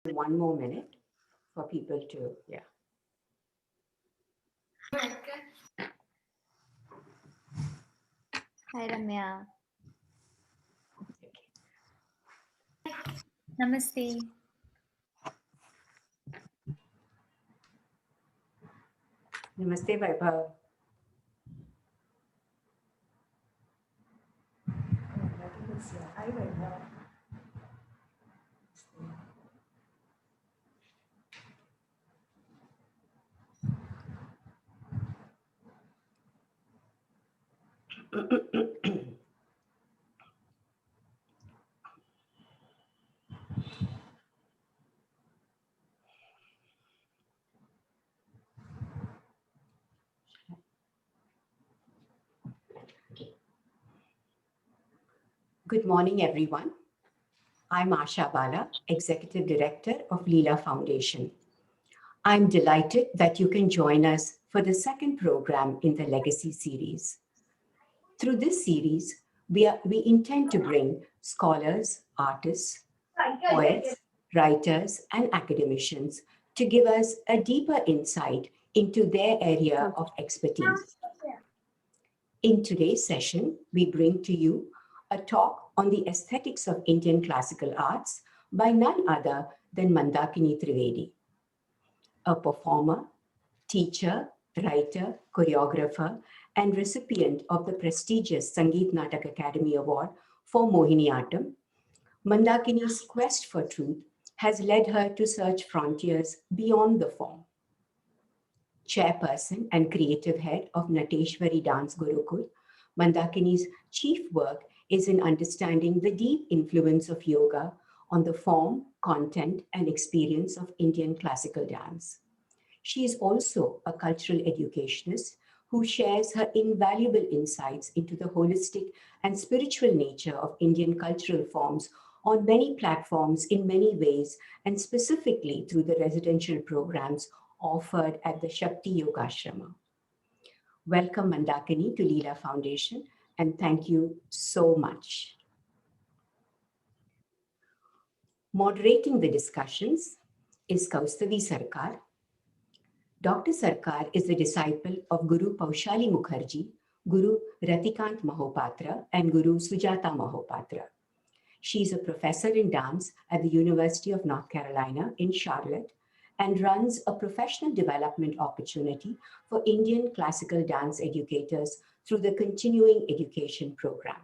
1 more minute for people to, yeah. Hi, Ramya. Okay. Namaste. Namaste, Vaibhav. Hi, Vaibhav. Good morning, everyone. I'm Asha Bala, Executive Director of Leela Foundation. I'm delighted that you can join us for the second program in the Legacy series. Through this series, we intend to bring scholars, artists, poets, writers, and academicians to give us a deeper insight into their area of expertise. In today's session, we bring to you a talk on the aesthetics of Indian classical arts by none other than Mandakini Trivedi, a performer, teacher, writer, choreographer, and recipient of the prestigious Sangeet Natak Akademi Award for Mohiniyattam. Mandakini's quest for truth has led her to search frontiers beyond the form. Chairperson and creative head of Nateshvari Dance Gurukul, Mandakini's chief work is in understanding the deep influence of yoga on the form, content, and experience of Indian classical dance. She is also a cultural educationist who shares her invaluable insights into the holistic and spiritual nature of Indian cultural forms on many platforms in many ways, and specifically through the residential programs offered at the Shakti Yogashrama. Welcome, Mandakini, to Leela Foundation, and thank you so much. Moderating the discussions is Kaustavi Sarkar. Dr. Sarkar is the disciple of Guru Paushali Mukherjee, Guru Ratikant Mahopatra, and Guru Sujata Mahopatra. She is a professor in dance at the University of North Carolina in Charlotte and runs a professional development opportunity for Indian classical dance educators through the Continuing Education Program.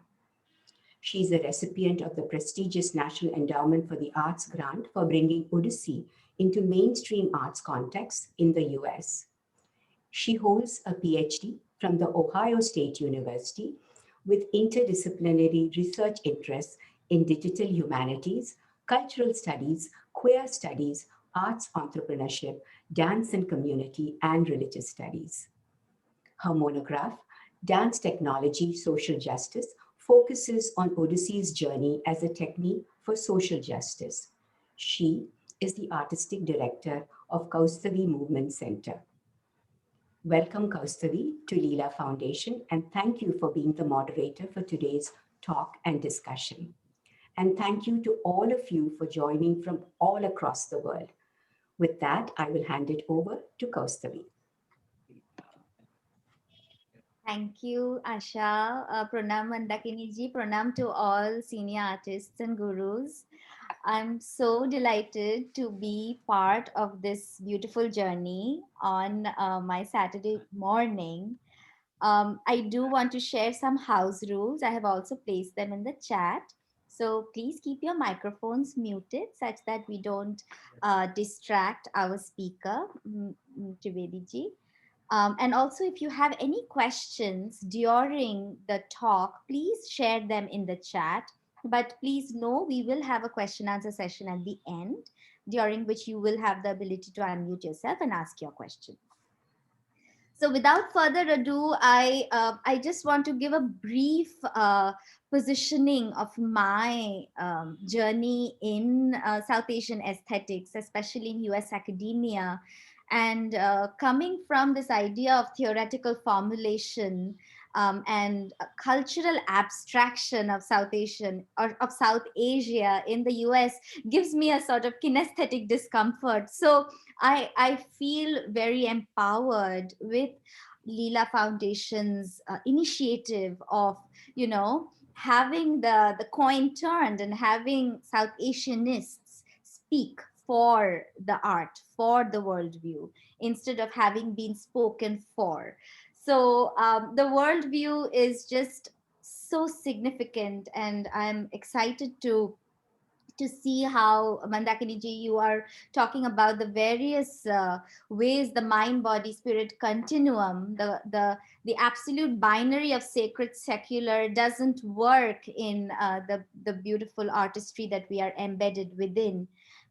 She is a recipient of the prestigious National Endowment for the Arts grant for bringing Odissi into mainstream arts contexts in the US. She holds a PhD from the Ohio State University with interdisciplinary research interests in digital humanities, cultural studies, queer studies, arts entrepreneurship, dance and community, and religious studies. Her monograph, Dance Technology, Social Justice, focuses on Odyssey's journey as a technique for social justice. She is the artistic director of Kaustavi Movement Center. Welcome, Kaustavi, to Leela Foundation, and thank you for being the moderator for today's talk and discussion. And thank you to all of you for joining from all across the world. With that, I will hand it over to Kaustavi. Thank you, Asha. Pranam Mandakini ji. Pranam to all senior artists and gurus. I'm so delighted to be part of this beautiful journey on my Saturday morning. I do want to share some house rules. I have also placed them in the chat. So please keep your microphones muted such that we don't distract our speaker, Trivedi ji. And also, if you have any questions during the talk, please share them in the chat. But please know we will have a question answer session at the end, during which you will have the ability to unmute yourself and ask your question. So without further ado, I just want to give a brief positioning of my journey in South Asian aesthetics, especially in US academia. And coming from this idea of theoretical formulation, and cultural abstraction of South Asian or of South Asia in the US gives me a sort of kinesthetic discomfort. So I feel very empowered with Leela Foundation's initiative of, having the coin turned and having South Asianists speak for the art, for the worldview, instead of having been spoken for. So the worldview is just so significant, and I'm excited to see how, Mandakini ji, you are talking about the various ways the mind, body, spirit continuum, the absolute binary of sacred secular doesn't work in the beautiful artistry that we are embedded within.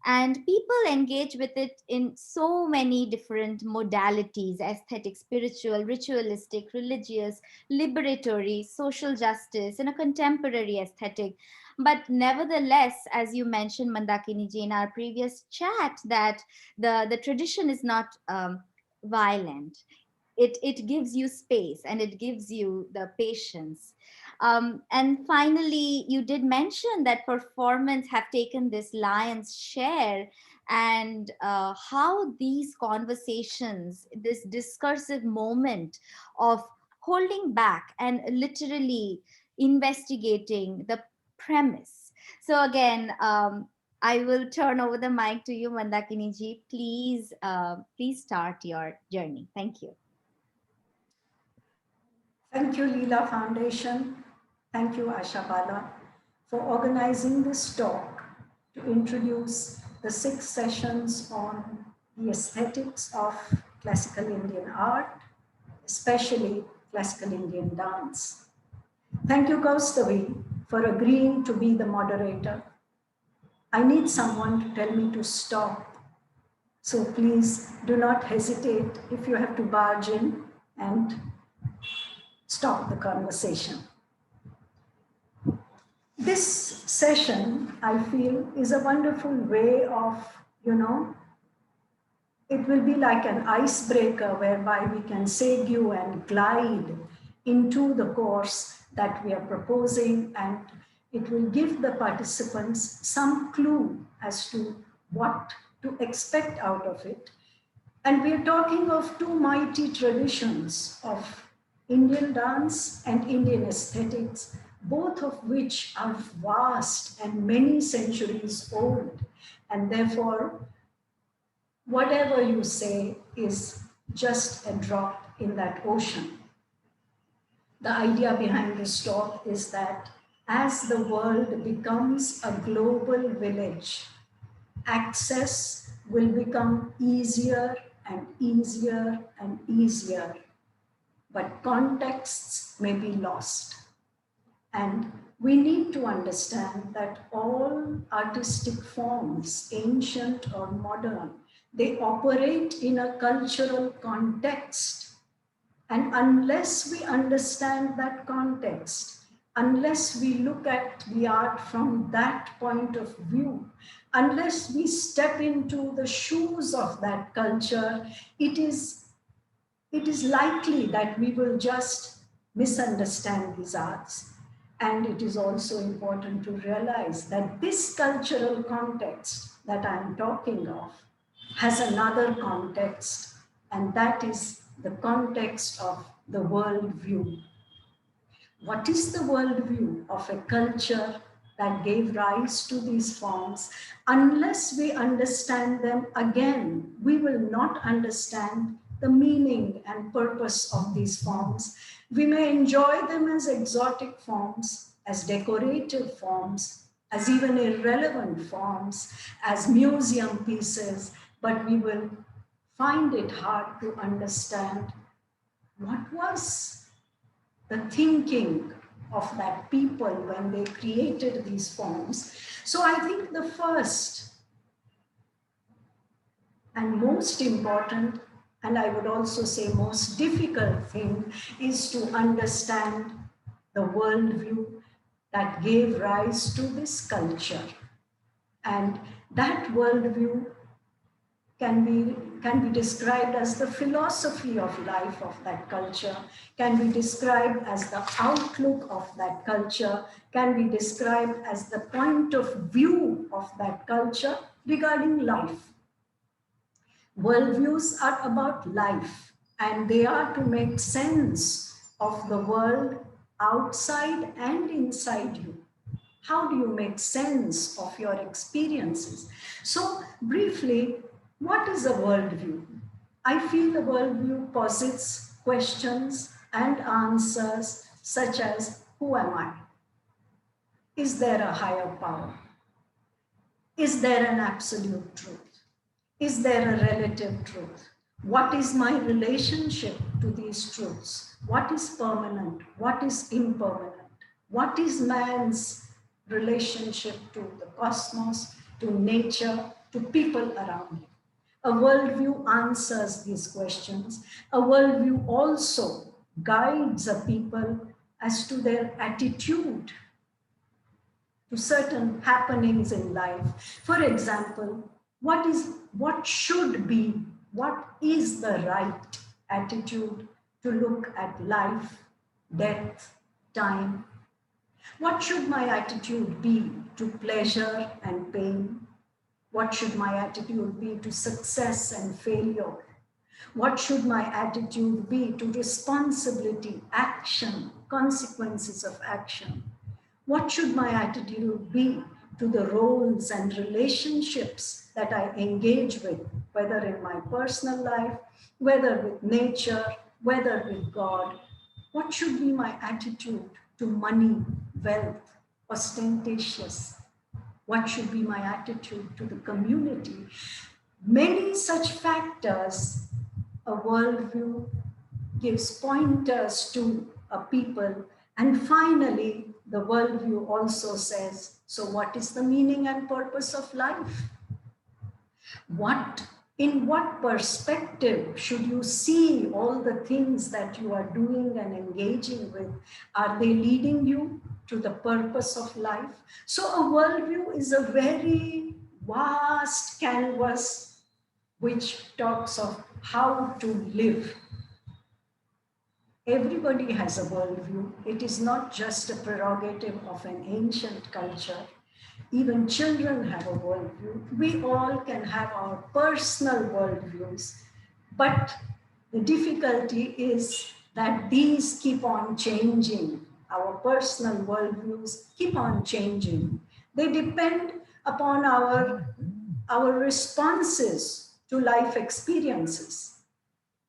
And people engage with it in so many different modalities: aesthetic, spiritual, ritualistic, religious, liberatory, social justice, and a contemporary aesthetic. But nevertheless, as you mentioned, Mandakini ji, in our previous chat, that the tradition is not violent. It gives you space and it gives you the patience. And finally, you did mention that performance have taken this lion's share, and how these conversations, this discursive moment of holding back and literally investigating the premise. So again, I will turn over the mic to you, Mandakini ji. Please start your journey. Thank you. Thank you, Leela Foundation. Thank you, Asha Bala, for organizing this talk to introduce the 6 sessions on the aesthetics of classical Indian art, especially classical Indian dance. Thank you, Kaustavi, for agreeing to be the moderator. I need someone to tell me to stop. So please do not hesitate if you have to barge in and stop the conversation. This session, I feel, is a wonderful way of, it will be like an icebreaker whereby we can segue and glide into the course that we are proposing, and it will give the participants some clue as to what to expect out of it. And we are talking of 2 mighty traditions of Indian dance and Indian aesthetics, both of which are vast and many centuries old. And therefore, whatever you say is just a drop in that ocean. The idea behind this talk is that as the world becomes a global village, access will become easier and easier and easier, but contexts may be lost. And we need to understand that all artistic forms, ancient or modern, they operate in a cultural context. And unless we understand that context, unless we look at the art from that point of view, unless we step into the shoes of that culture, it is likely that we will just misunderstand these arts. And it is also important to realize that this cultural context that I'm talking of has another context, and that is the context of the worldview. What is the worldview of a culture that gave rise to these forms? Unless we understand them, again, we will not understand the meaning and purpose of these forms. We may enjoy them as exotic forms, as decorative forms, as even irrelevant forms, as museum pieces, but we will find it hard to understand what was the thinking of that people when they created these forms. So I think the first and most important, and I would also say most difficult thing, is to understand the worldview that gave rise to this culture. And that worldview can be described as the philosophy of life of that culture, can be described as the outlook of that culture, can be described as the point of view of that culture regarding life. Worldviews are about life, and they are to make sense of the world outside and inside you. How do you make sense of your experiences? So, briefly, what is a worldview? I feel a worldview posits questions and answers such as, who am I? Is there a higher power? Is there an absolute truth? Is there a relative truth? What is my relationship to these truths? What is permanent? What is impermanent? What is man's relationship to the cosmos, to nature, to people around him? A worldview answers these questions. A worldview also guides a people as to their attitude to certain happenings in life. For example, what should be, what is the right attitude to look at life, death, time? What should my attitude be to pleasure and pain? What should my attitude be to success and failure? What should my attitude be to responsibility, action, consequences of action? What should my attitude be to the roles and relationships that I engage with, whether in my personal life, whether with nature, whether with God? What should be my attitude to money, wealth, ostentatious? What should be my attitude to the community? Many such factors, a worldview gives pointers to a people. And finally, the worldview also says, so what is the meaning and purpose of life? In what perspective should you see all the things that you are doing and engaging with? Are they leading you to the purpose of life? So a worldview is a very vast canvas which talks of how to live. Everybody has a worldview. It is not just a prerogative of an ancient culture. Even children have a worldview. We all can have our personal worldviews, but the difficulty is that these keep on changing. Our personal worldviews keep on changing. They depend upon our responses to life experiences.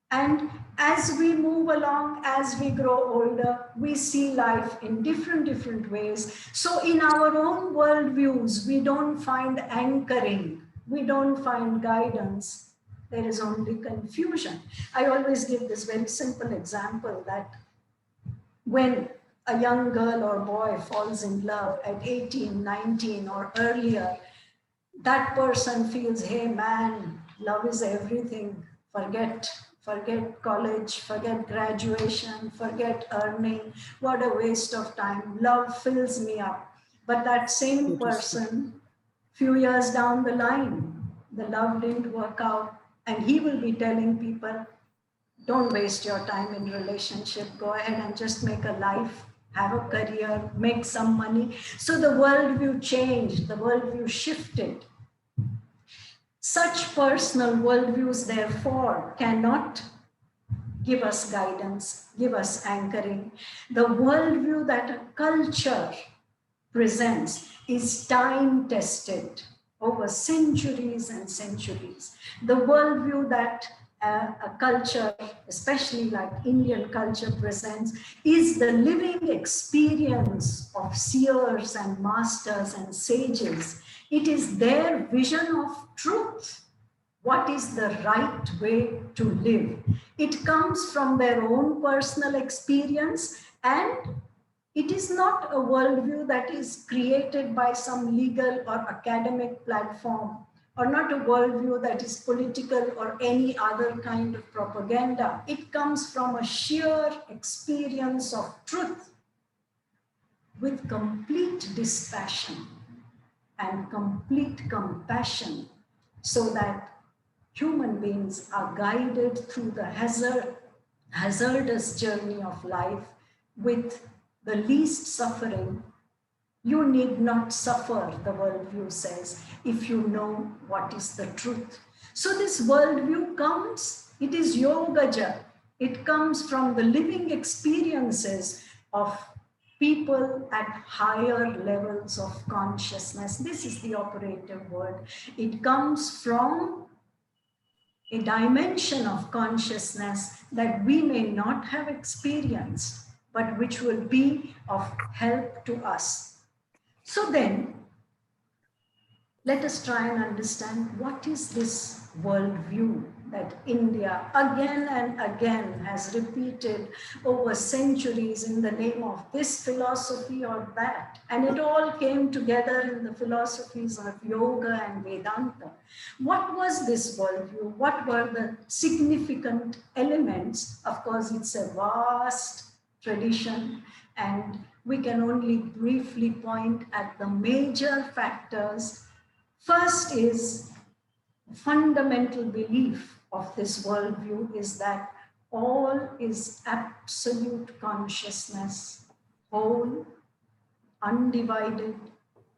And as we move along, as we grow older, we see life in different ways. So in our own worldviews, we don't find anchoring, we don't find guidance. There is only confusion. I always give this very simple example that when a young girl or boy falls in love at 18, 19 or earlier, that person feels, hey man, love is everything. Forget college, forget graduation, forget earning. What a waste of time. Love fills me up. But that same person, few years down the line, the love didn't work out, and he will be telling people, don't waste your time in relationship. Go ahead and just make a life, have a career, make some money. So the worldview changed, the worldview shifted. Such personal worldviews, therefore, cannot give us guidance, give us anchoring. The worldview that a culture presents is time tested over centuries and centuries. The worldview that a culture, especially like Indian culture, presents is the living experience of seers and masters and sages. It is their vision of truth. What is the right way to live? It comes from their own personal experience, and it is not a worldview that is created by some legal or academic platform, or not a worldview that is political or any other kind of propaganda. It comes from a sheer experience of truth with complete dispassion and complete compassion, so that human beings are guided through the hazardous journey of life with the least suffering. You need not suffer, the worldview says, if you know what is the truth. So this worldview comes, it is yogaja. It comes from the living experiences of people at higher levels of consciousness. This is the operative word. It comes from a dimension of consciousness that we may not have experienced, but which will be of help to us. So then, let us try and understand what is this worldview that India again and again has repeated over centuries in the name of this philosophy or that. And it all came together in the philosophies of yoga and Vedanta. What was this worldview? What were the significant elements? Of course, it's a vast tradition, and we can only briefly point at the major factors. First is fundamental belief of this worldview is that all is absolute consciousness, whole, undivided,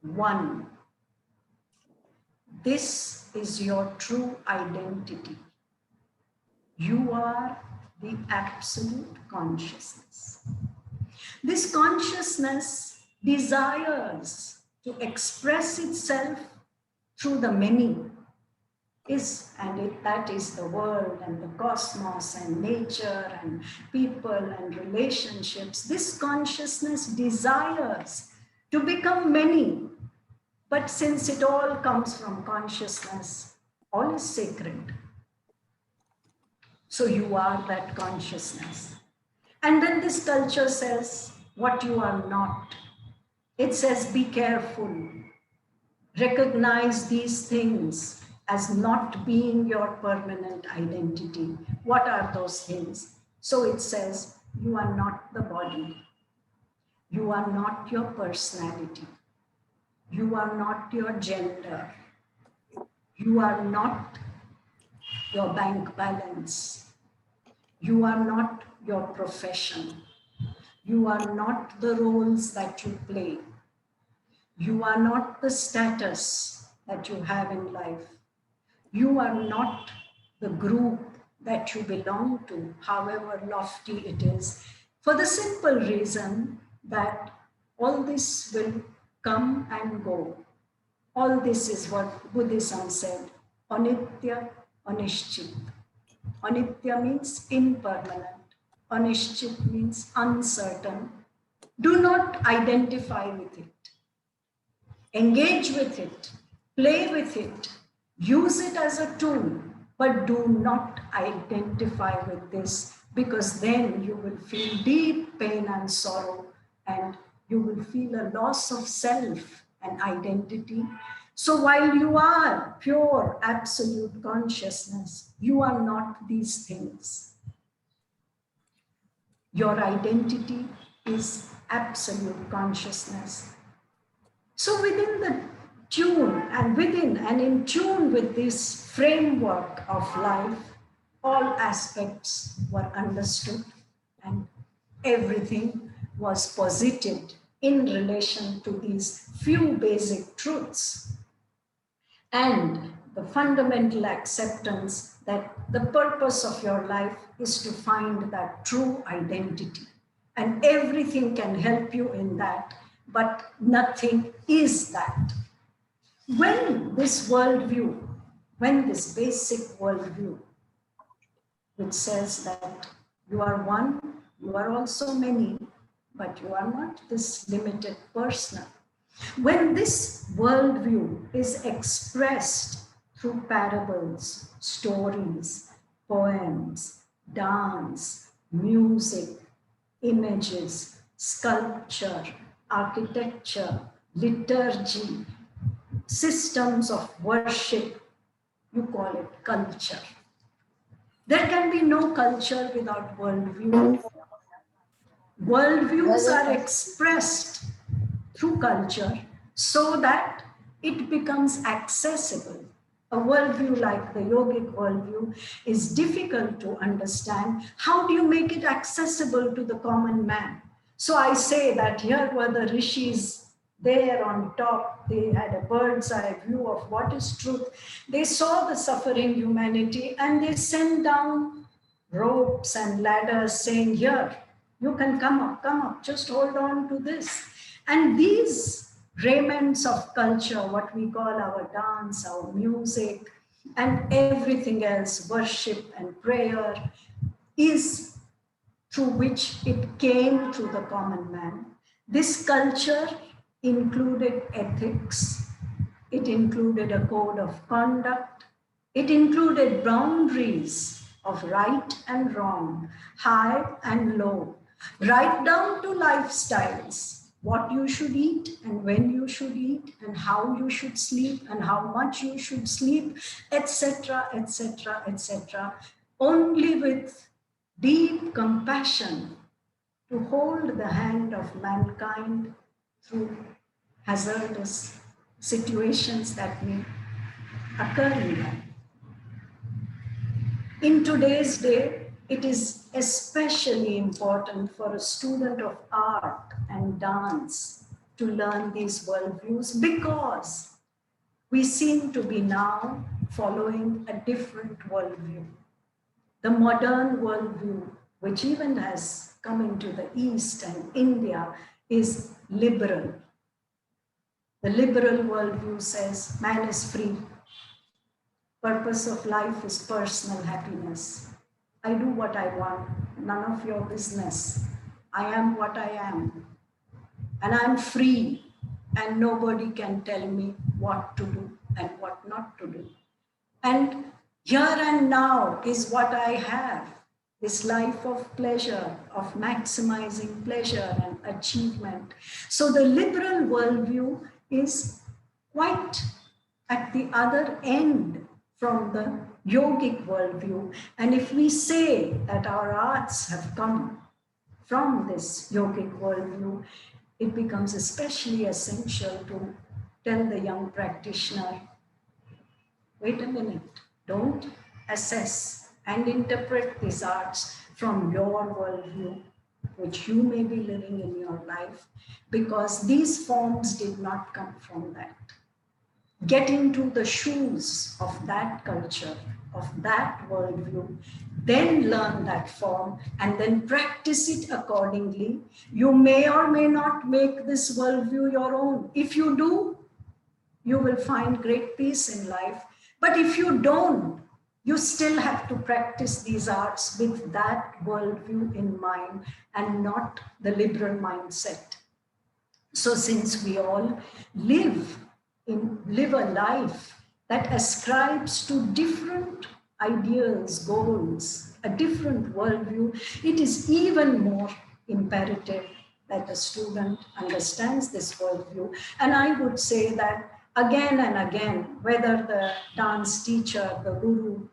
one. This is your true identity. You are the absolute consciousness. This consciousness desires to express itself through the many, that is the world and the cosmos and nature and people and relationships. This consciousness desires to become many, but since it all comes from consciousness, all is sacred. So you are that consciousness. And then this culture says what you are not. It says, be careful. Recognize these things as not being your permanent identity. What are those things? So it says, you are not the body. You are not your personality. You are not your gender. You are not your bank balance. You are not your profession. You are not the roles that you play. You are not the status that you have in life. You are not the group that you belong to, however lofty it is, for the simple reason that all this will come and go. All this is what Buddhism said, anitya, anishchit. Anitya means impermanent. Anishchit means uncertain. Do not identify with it. Engage with it, play with it, use it as a tool, but do not identify with this, because then you will feel deep pain and sorrow, and you will feel a loss of self and identity. So while you are pure absolute consciousness, you are not these things. Your identity is absolute consciousness. So within the tune and in tune with this framework of life, all aspects were understood and everything was posited in relation to these few basic truths. And the fundamental acceptance that the purpose of your life is to find that true identity. And everything can help you in that, but nothing is that. When this worldview, when this basic worldview, which says that you are one, you are also many, but you are not this limited person. When this worldview is expressed through parables, stories, poems, dance, music, images, sculpture, architecture, liturgy, systems of worship, you call it culture. There can be no culture without worldview. Worldviews are expressed through culture so that it becomes accessible. a worldview like the yogic worldview is difficult to understand. How do you make it accessible to the common man? So I say that here were the rishis there on top. They had a bird's eye view of what is truth. They saw the suffering humanity and they sent down ropes and ladders saying, here, you can come up, just hold on to this. And these raiments of culture, what we call our dance, our music, and everything else, worship and prayer, is through which it came to the common man. This culture included ethics, it included a code of conduct, it included boundaries of right and wrong, high and low, right down to lifestyles, what you should eat and when you should eat and how you should sleep and how much you should sleep, etc., etc., etc. Only with deep compassion to hold the hand of mankind through hazardous situations that may occur in life. In today's day, it is especially important for a student of art and dance to learn these worldviews because we seem to be now following a different worldview. The modern worldview, which even has come into the East and India, is liberal. The liberal worldview says man is free. Purpose of life is personal happiness. I do what I want, none of your business. I am what I am. And I'm free, and nobody can tell me what to do and what not to do. And here and now is what I have, this life of pleasure, of maximizing pleasure and achievement. So the liberal worldview is quite at the other end from the yogic worldview. And if we say that our arts have come from this yogic worldview, it becomes especially essential to tell the young practitioner, wait a minute, don't assess and interpret these arts from your worldview, which you may be living in your life, because these forms did not come from that. Get into the shoes of that culture, of that worldview, then learn that form and then practice it accordingly. You may or may not make this worldview your own. If you do, you will find great peace in life. But if you don't, you still have to practice these arts with that worldview in mind and not the liberal mindset. So since we all live a life that ascribes to different ideas, goals, a different worldview, it is even more imperative that a student understands this worldview. And I would say that again and again, whether the dance teacher, the guru,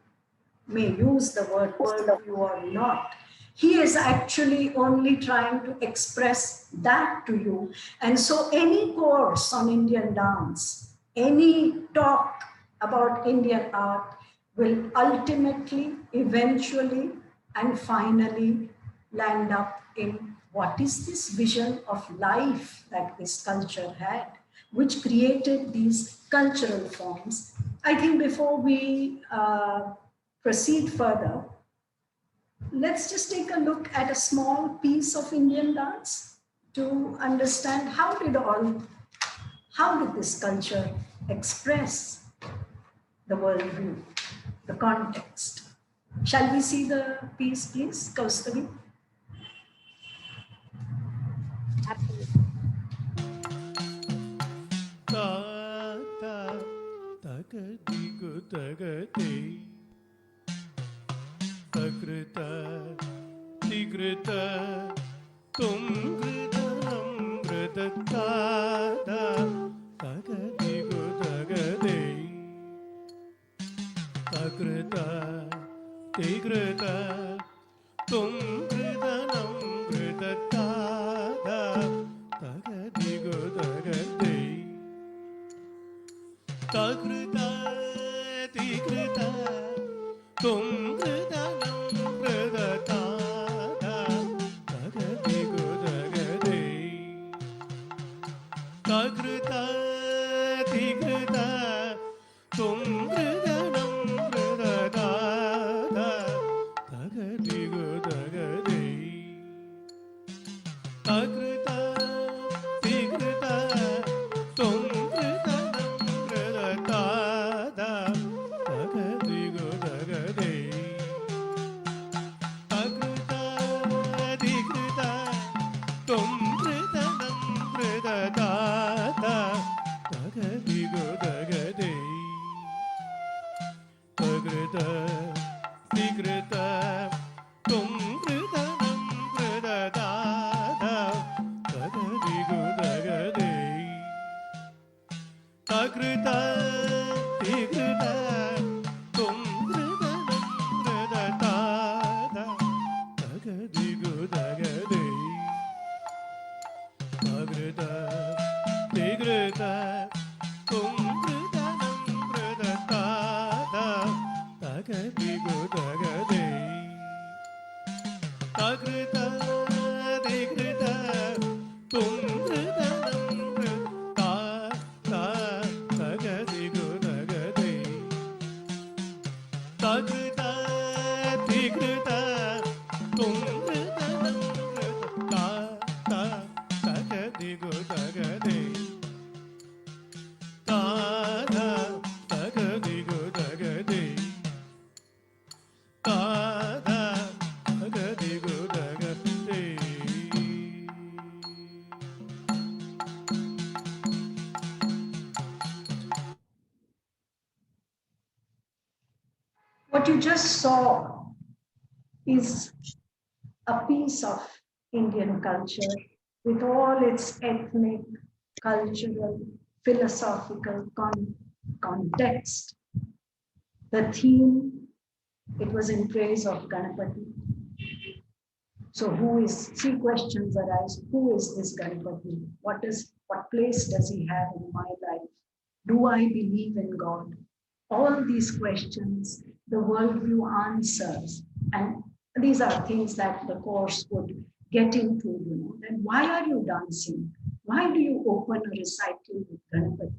may use the word worldview or not, he is actually only trying to express that to you. And so any course on Indian dance, any talk about Indian art will ultimately, eventually, and finally land up in what is this vision of life that this culture had, which created these cultural forms. I think before we proceed further, let's just take a look at a small piece of Indian dance to understand how did this culture express the worldview, the context. Shall we see the piece, please, Kaustavi? Absolutely. Takrita, tigrita, tumgritanam gritatada, takadigu tagade. Takrita, tigrita, tumgritanam gritatada, takadigu tagade. Takrita, tum ridanam ridatada tagadigu dagade tagrita tigrita tum ridanam ridatada tagadigu dagade tagrita tigrita tum ridanam ridatada tagadigu dagade tagrita tigrita tum ridanam ridatada tagadigu dagade tagrita tigrita tum ridanam ridatada tagadigu dagade tagrita tigrita tum ridanam ridatada tagadigu dagade tagrita tigrita tum ridanam ridatada tagadigu dagade tagrita tigrita tum ridanam ridatada tagadigu dagade tagrita tigrita tum ridanam ridatada tagadigu dagade tada tagadigu dagade tada tagadigu dagade. What you just saw is a piece of Indian culture with all its ethnic, cultural, philosophical context. The theme, it was in praise of Ganapati. So three questions arise. Who is this Ganapati? What place does he have in my life? Do I believe in God? All these questions, the worldview answers. And these are things that the course would get into, Then why are you dancing? Why do you open a recital with Ganapati?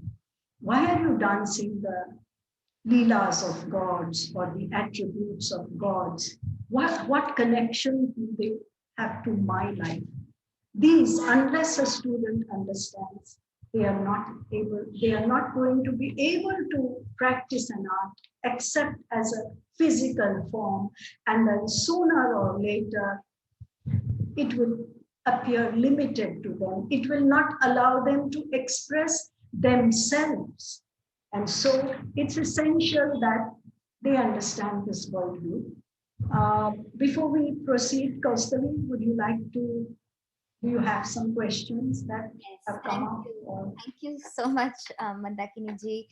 Why are you dancing the Leelas of gods or the attributes of gods? What connection do they have to my life? These, unless a student understands, they are not going to be able to practice an art except as a physical form, and then sooner or later it will appear limited to them. It will not allow them to express themselves. And so it's essential that they understand this worldview. Before we proceed, Kaustavi, do you have some questions that Yes, have come thank up? you. Thank you so much, Mandakini ji.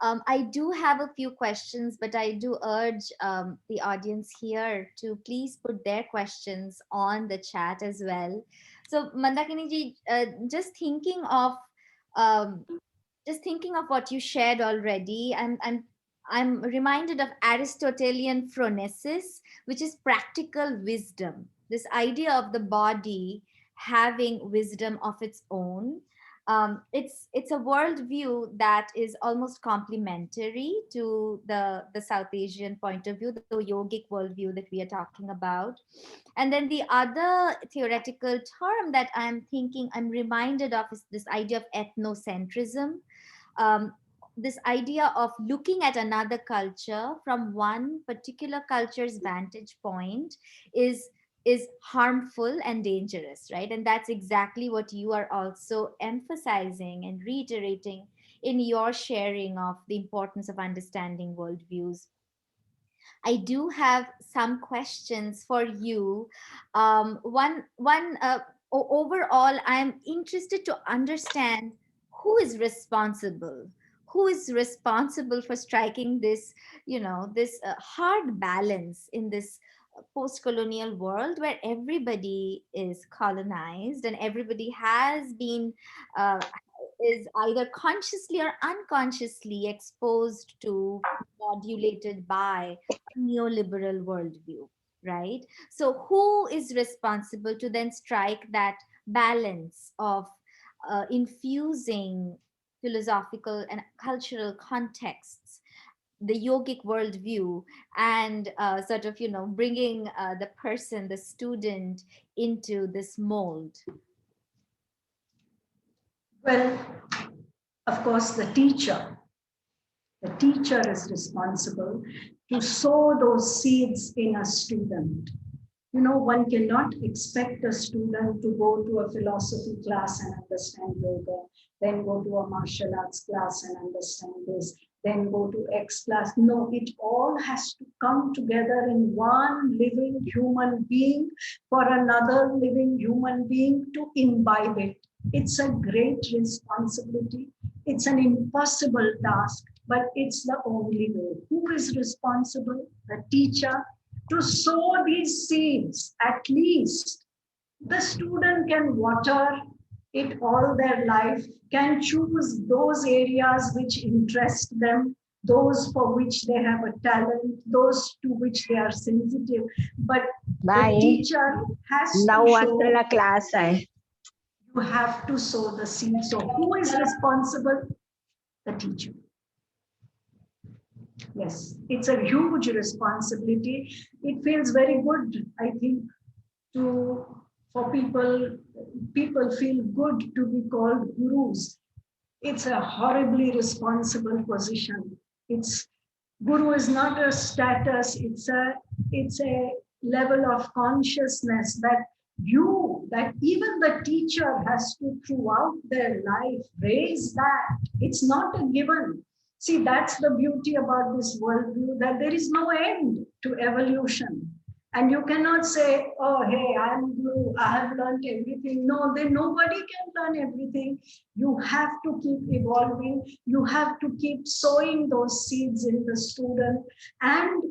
I do have a few questions, but I do urge the audience here to please put their questions on the chat as well. So, Mandakini ji, um, just thinking of what you shared already, I'm reminded of Aristotelian phronesis, which is practical wisdom. This idea of the body having wisdom of its own. It's a worldview that is almost complementary to the South Asian point of view, the yogic worldview that we are talking about. And then the other theoretical term that I'm reminded of is this idea of ethnocentrism. Um, this idea of looking at another culture from one particular culture's vantage point is is harmful and dangerous, right? And that's exactly what you are also emphasizing and reiterating in your sharing of the importance of understanding worldviews. I do have some questions for you. Overall, I'm interested to understand who is responsible. Who is responsible for striking this, this hard balance in this post-colonial world where everybody is colonized and everybody has been uh, is either consciously or unconsciously exposed to, modulated by a neoliberal worldview, right? So, who is responsible to then strike that balance of infusing philosophical and cultural contexts, the yogic worldview, and sort of, bringing the person, the student, into this mold? Well, of course, the teacher. The teacher is responsible to sow those seeds in a student. One cannot expect a student to go to a philosophy class and understand yoga, then go to a martial arts class and understand this, then go to X class. No, it all has to come together in one living human being for another living human being to imbibe it. It's a great responsibility. It's an impossible task, but it's the only way. Who is responsible? The teacher. To sow these seeds, at least the student can water it all their life, can choose those areas which interest them, those for which they have a talent, those to which they are sensitive. But the teacher has to show. La class hai. You have to sow the seed. So who is responsible? The teacher. Yes, it's a huge responsibility. It feels very good, I think, for people feel good to be called gurus. It's a horribly responsible position. Guru is not a status, it's a level of consciousness that even the teacher has to throughout their life raise that. It's not a given. See, that's the beauty about this worldview, that there is no end to evolution. And you cannot say, oh, hey, I'm Guru, I have learned everything. No, then nobody can learn everything. You have to keep evolving. You have to keep sowing those seeds in the student. And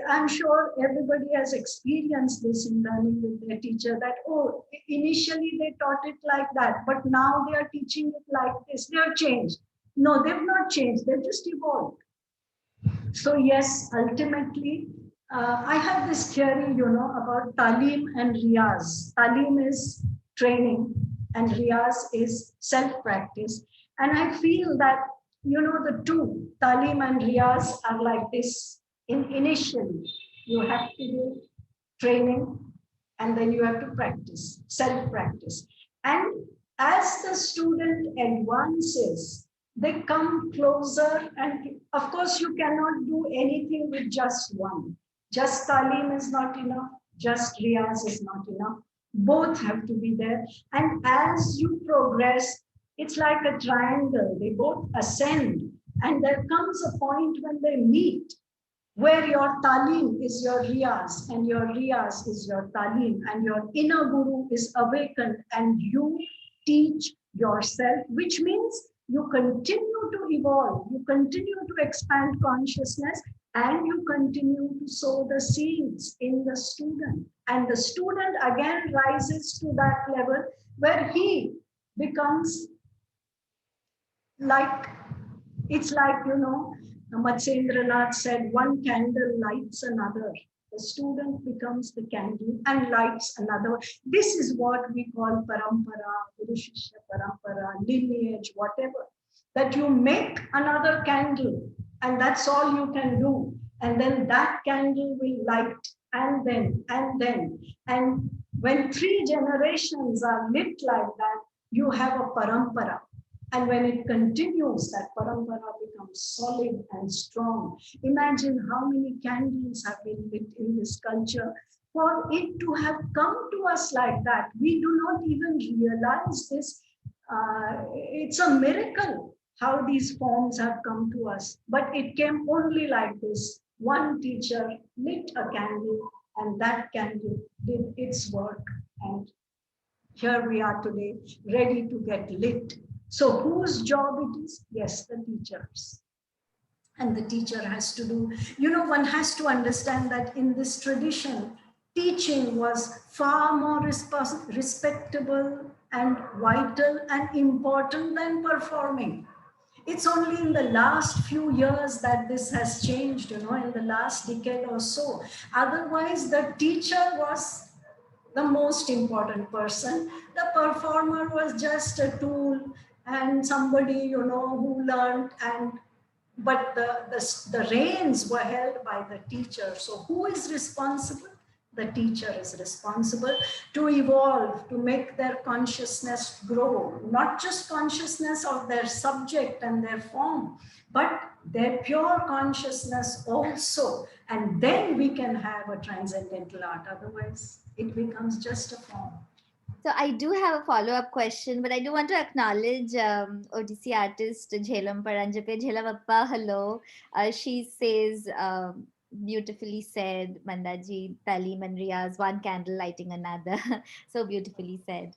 I'm sure everybody has experienced this in learning with their teacher, that, oh, initially they taught it like that, but now they are teaching it like this. They have changed. No, they've not changed. They've just evolved. So yes, ultimately, I have this theory, about talim and riyaz. Talim is training and riyaz is self-practice. And I feel that, the two, talim and riyaz, are like this. Initially, you have to do training and then you have to practice, self-practice. And as the student advances, they come closer, and of course you cannot do anything with just one. Just talim is not enough, just riyaz is not enough. Both have to be there. And as you progress, it's like a triangle. They both ascend. And there comes a point when they meet, where your talim is your riyaz, and your riyaz is your talim, and your inner guru is awakened, and you teach yourself, which means you continue to evolve, you continue to expand consciousness, and you continue to sow the seeds in the student. And the student again rises to that level where he becomes like, it's like, Matsyendranath said, one candle lights another. The student becomes the candle and lights another. This is what we call parampara, Guru Shishya parampara, lineage, whatever. That you make another candle, and that's all you can do. And then that candle will light, and then. And when 3 generations are lit like that, you have a parampara. And when it continues, that parampara becomes solid and strong. Imagine how many candles have been lit in this culture for it to have come to us like that. We do not even realize this. It's a miracle how these forms have come to us. But it came only like this. One teacher lit a candle, and that candle did its work. And here we are today, ready to get lit. So whose job it is? Yes, the teachers. And the teacher has to do, one has to understand that in this tradition, teaching was far more respectable and vital and important than performing. It's only in the last few years that this has changed, in the last decade or so. Otherwise, the teacher was the most important person. The performer was just a tool and somebody, who learned, but the reins were held by the teacher. So who is responsible? The teacher is responsible to evolve, to make their consciousness grow, not just consciousness of their subject and their form, but their pure consciousness also. And then we can have a transcendental art. Otherwise, it becomes just a form. So I do have a follow-up question, but I do want to acknowledge OTC artist Jhelam Paranjape. Jhelamappa, hello. She says, beautifully said, Mandaji, Talim and Riyaz, one candle lighting another. So beautifully said.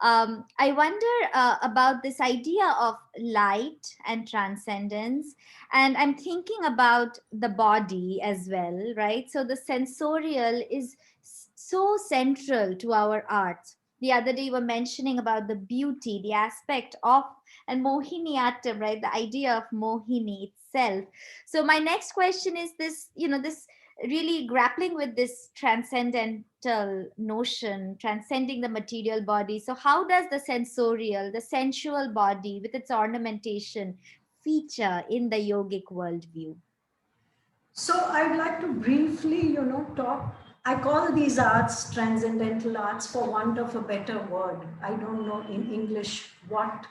I wonder about this idea of light and transcendence. And I'm thinking about the body as well, right? So the sensorial is so central to our arts. The other day, you were mentioning about the beauty, the aspect of, and Mohiniyattam, right? The idea of Mohini itself. So my next question is this, this really grappling with this transcendental notion, transcending the material body. So, how does the sensorial, the sensual body with its ornamentation feature in the yogic worldview? So I'd like to briefly, talk. I call these arts transcendental arts for want of a better word. I don't know in English what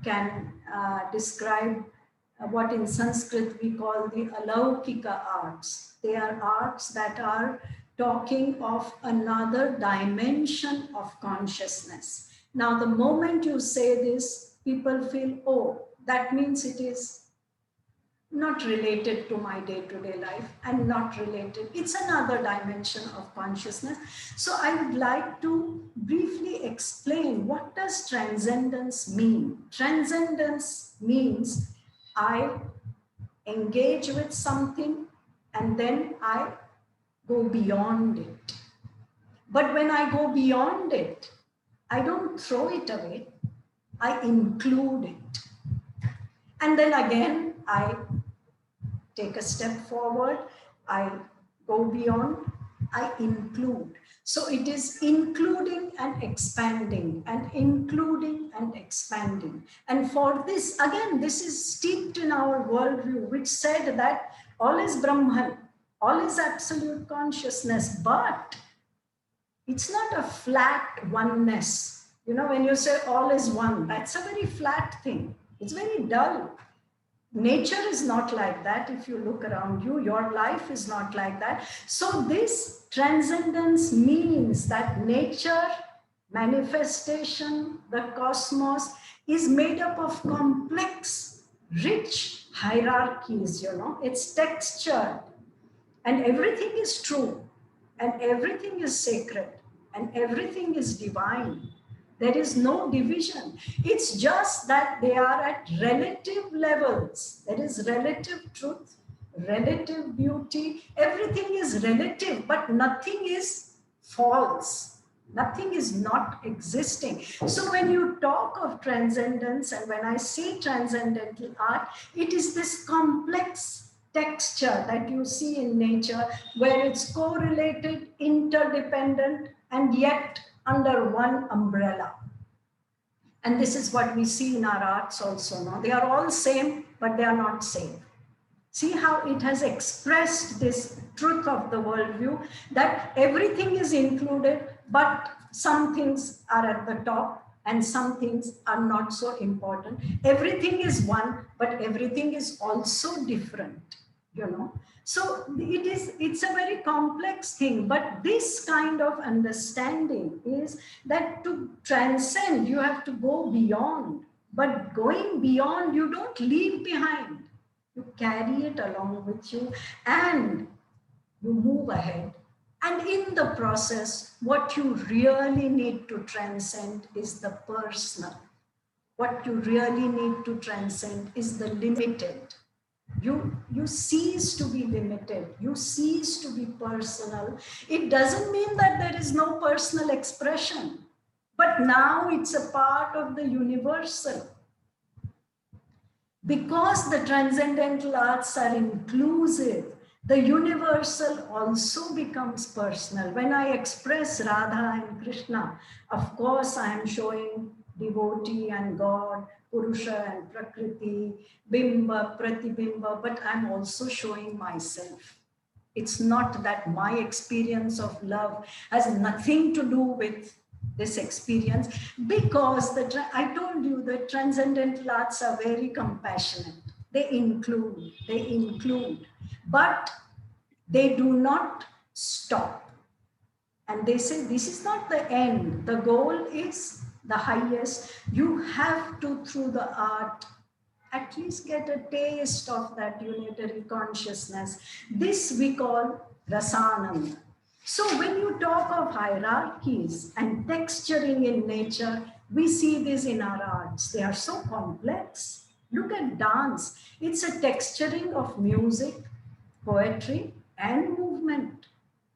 can describe what in Sanskrit we call the alaukika arts. They are arts that are talking of another dimension of consciousness. Now, the moment you say this, people feel, oh, that means it is not related to my day-to-day life and not related. It's another dimension of consciousness. So I would like to briefly explain, what does transcendence mean? Transcendence means I engage with something and then I go beyond it. But when I go beyond it, I don't throw it away, I include it. And then again, I take a step forward, I go beyond, I include. So it is including and expanding and including and expanding. And for this, again, this is steeped in our worldview, which said that all is Brahman, all is absolute consciousness, but it's not a flat oneness. When you say all is one, that's a very flat thing. It's very dull. Nature is not like that. If you look around you, your life is not like that. So this transcendence means that nature, manifestation, the cosmos is made up of complex, rich hierarchies, it's textured, and everything is true, and everything is sacred, and everything is divine. There is no division. It's just that they are at relative levels. There is relative truth, relative beauty. Everything is relative, but nothing is false. Nothing is not existing. So when you talk of transcendence, and when I say transcendental art, it is this complex texture that you see in nature, where it's correlated, interdependent, and yet under one umbrella. And this is what we see in our arts also. No? They are all same, but they are not same. See how it has expressed this truth of the worldview, that everything is included, but some things are at the top and some things are not so important. Everything is one, but everything is also different, So it's a very complex thing, but this kind of understanding is that to transcend, you have to go beyond, but going beyond, you don't leave behind. You carry it along with you and you move ahead. And in the process, what you really need to transcend is the personal. What you really need to transcend is the limited. You cease to be limited. You cease to be personal. It doesn't mean that there is no personal expression. But now it's a part of the universal. Because the transcendental arts are inclusive, the universal also becomes personal. When I express Radha and Krishna, of course I am showing devotee and God, Purusha and Prakriti, Bimba, Pratibimba, but I'm also showing myself. It's not that my experience of love has nothing to do with this experience, because I told you the transcendental arts are very compassionate. They include, but they do not stop. And they say this is not the end. The goal is the highest. You have to, through the art, at least get a taste of that unitary consciousness. This we call rasananda. So when you talk of hierarchies and texturing in nature, we see this in our arts. They are so complex. Look at dance. It's a texturing of music, poetry, and movement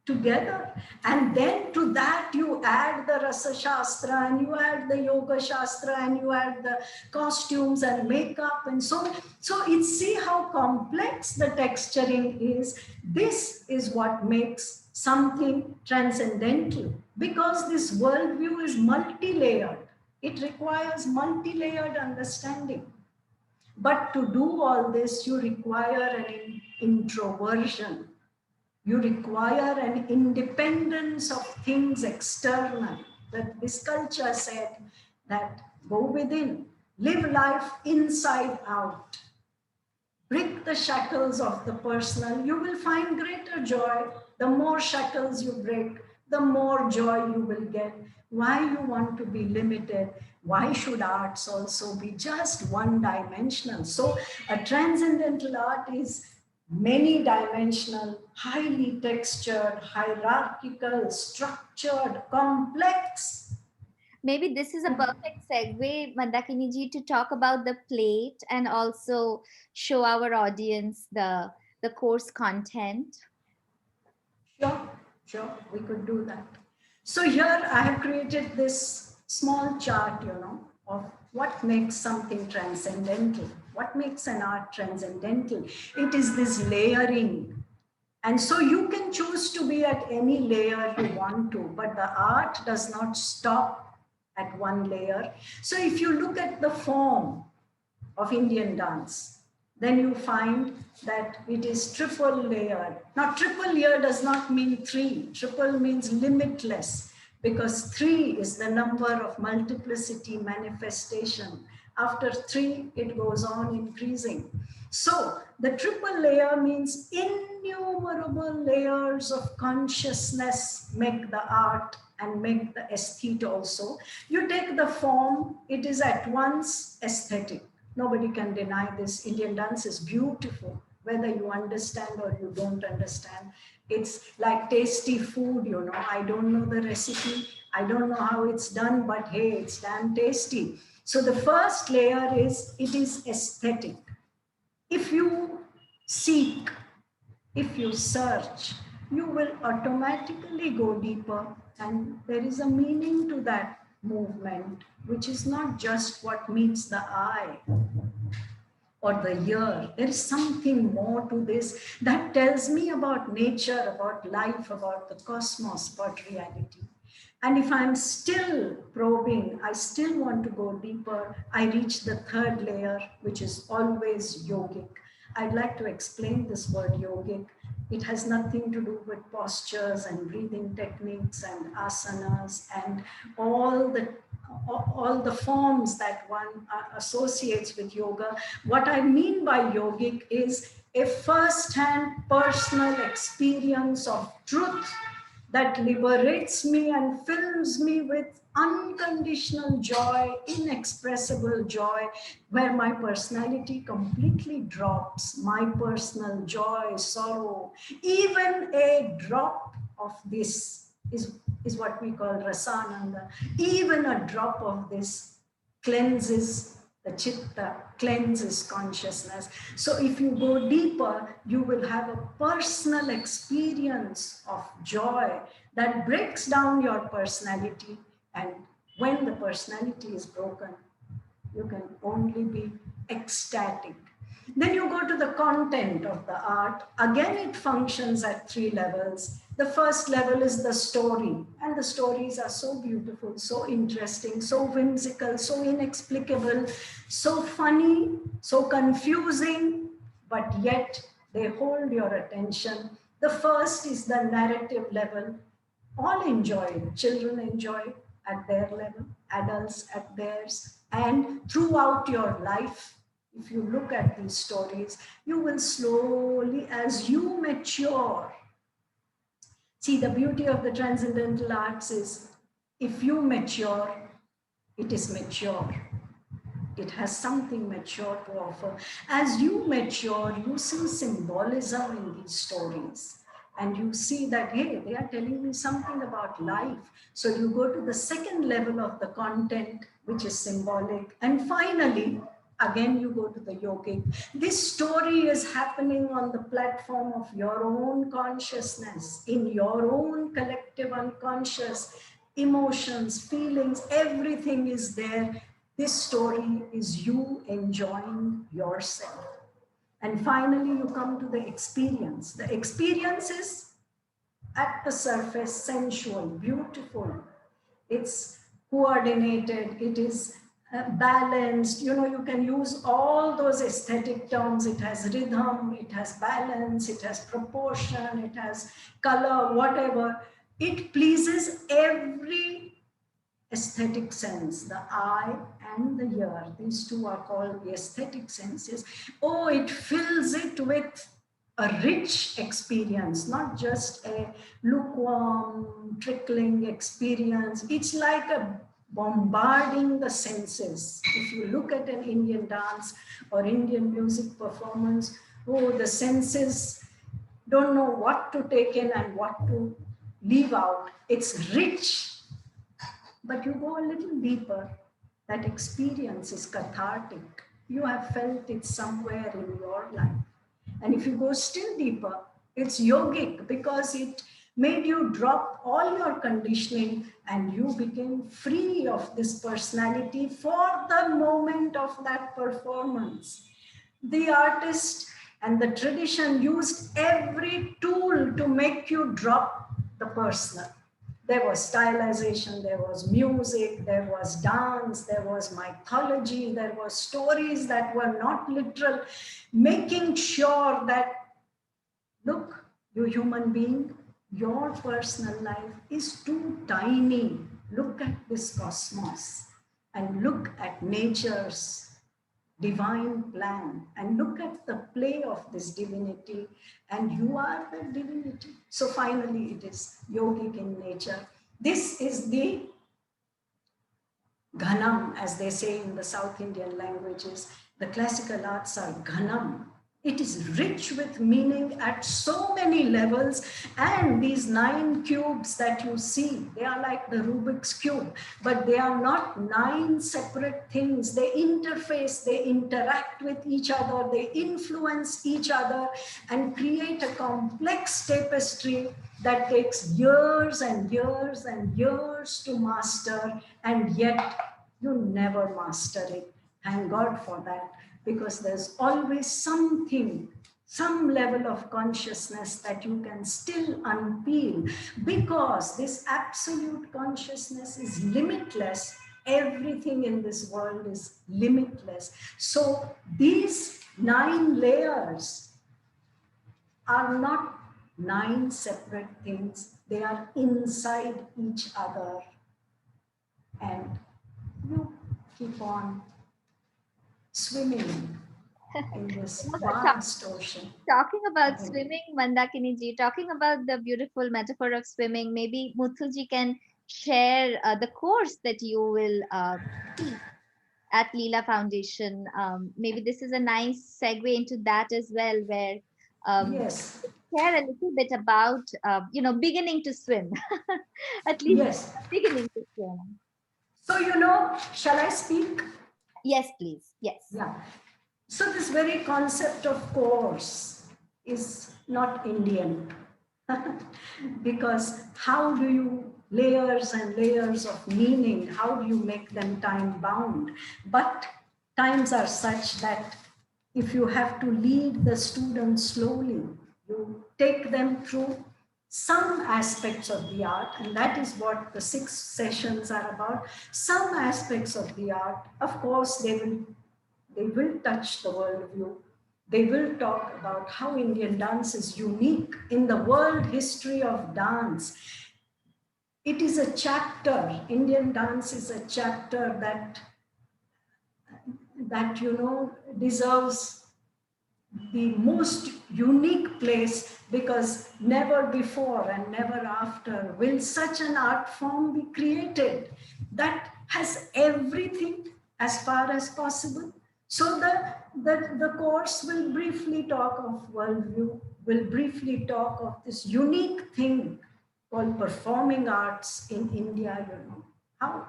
together. And then to that you add the rasa shastra, and you add the yoga shastra, and you add the costumes and makeup and so on. So it's, see how complex the texturing is. This is what makes something transcendental, because this worldview is multi-layered. It requires multi-layered understanding. But to do all this, you require an introversion. You require an independence of things external. That this culture said that go within, live life inside out. Break the shackles of the personal. You will find greater joy. The more shackles you break, the more joy you will get. Why you want to be limited? Why should arts also be just one dimensional? So a transcendental art is many dimensional, highly textured, hierarchical, structured, complex. Maybe this is a perfect segue, Mandakini ji, to talk about the plate and also show our audience the course content. Sure, we could do that. So here I have created this small chart, of what makes something transcendental. What makes an art transcendental? It is this layering. And so you can choose to be at any layer you want to, but the art does not stop at one layer. So if you look at the form of Indian dance, then you find that it is triple layered. Now, triple layer does not mean three. Triple means limitless, because three is the number of multiplicity manifestation. After three, it goes on increasing. So the triple layer means innumerable layers of consciousness make the art and make the aesthete also. You take the form, it is at once aesthetic. Nobody can deny this. Indian dance is beautiful, whether you understand or you don't understand. It's like tasty food, I don't know the recipe, I don't know how it's done, but hey, it's damn tasty. So the first layer is, it is aesthetic. If you seek, if you search, you will automatically go deeper, and there is a meaning to that movement, which is not just what meets the eye or the ear. There is something more to this that tells me about nature, about life, about the cosmos, about reality. And if I'm still probing, I still want to go deeper, I reach the third layer, which is always yogic. I'd like to explain this word yogic. It has nothing to do with postures and breathing techniques and asanas and all the forms that one associates with yoga. What I mean by yogic is a first-hand personal experience of truth that liberates me and fills me with unconditional joy, inexpressible joy, where my personality completely drops, my personal joy, sorrow, even a drop of this is what we call rasananda. Even a drop of this cleanses the chitta, cleanses consciousness. So if you go deeper, you will have a personal experience of joy that breaks down your personality and when the personality is broken, you can only be ecstatic. Then you go to the content of the art. Again, it functions at 3 levels. The first level is the story, and the stories are so beautiful, so interesting, so whimsical, so inexplicable, so funny, so confusing, but yet they hold your attention. The first is the narrative level. All enjoy it. Children enjoy it at their level, adults at theirs, and throughout your life, if you look at these stories, you will slowly, as you mature, see the beauty of the transcendental arts is if you mature, it is mature. It has something mature to offer. As you mature, you see symbolism in these stories. And you see that, hey, they are telling me something about life. So you go to the second level of the content, which is symbolic. And finally, again, you go to the yogic. This story is happening on the platform of your own consciousness, in your own collective unconscious. Emotions, feelings, everything is there. This story is you enjoying yourself. And finally, you come to the experience. The experience is at the surface, sensual, beautiful. It's coordinated, it is balanced. You know, you can use all those aesthetic terms. It has rhythm, it has balance, it has proportion, it has color, whatever. It pleases every aesthetic sense, the eye and the ear. These two are called the aesthetic senses. Oh, it fills it with a rich experience, not just a lukewarm, trickling experience. It's like a bombarding the senses. If you look at an Indian dance or Indian music performance, oh, the senses don't know what to take in and what to leave out. It's rich, but you go a little deeper. That experience is cathartic. You have felt it somewhere in your life. And if you go still deeper, it's yogic because it made you drop all your conditioning and you became free of this personality for the moment of that performance. The artist and the tradition used every tool to make you drop the personal. There was stylization, there was music, there was dance, there was mythology, there were stories that were not literal, making sure that, look, you human being, your personal life is too tiny. Look at this cosmos and look at nature's divine plan and look at the play of this divinity, and you are the divinity. So finally, it is yogic in nature. This is the ghanam, as they say in the South Indian languages. The classical arts are ghanam. It is rich with meaning at so many levels. And these 9 cubes that you see, they are like the Rubik's Cube, but they are not 9 separate things. They interface, they interact with each other, they influence each other and create a complex tapestry that takes years and years and years to master, and yet you never master it. Thank God for that, because there's always something, some level of consciousness that you can still unpeel, because this absolute consciousness is limitless. Everything in this world is limitless. So these 9 layers are not 9 separate things. They are inside each other. And you keep on swimming in this vast ocean. Talking about swimming, Mandakini ji, talking about the beautiful metaphor of swimming, maybe Muthu ji can share the course that you will teach at Leela Foundation. Maybe this is a nice segue into that as well, where Yes. share a little bit about beginning to swim, at least Yes. beginning to swim. So, shall I speak? Yes, please. Yes. Yeah. So this very concept of course is not Indian. Because how do you layers and layers of meaning, how do you make them time bound? But times are such that if you have to lead the students slowly, you take them through some aspects of the art, and that is what the 6 sessions are about. Some aspects of the art, of course, they will touch the worldview. They will talk about how Indian dance is unique in the world history of dance. It is a chapter. Indian dance is a chapter that deserves the most unique place, because never before and never after will such an art form be created that has everything as far as possible. So the course will briefly talk of worldview, will briefly talk of this unique thing called performing arts in India, How,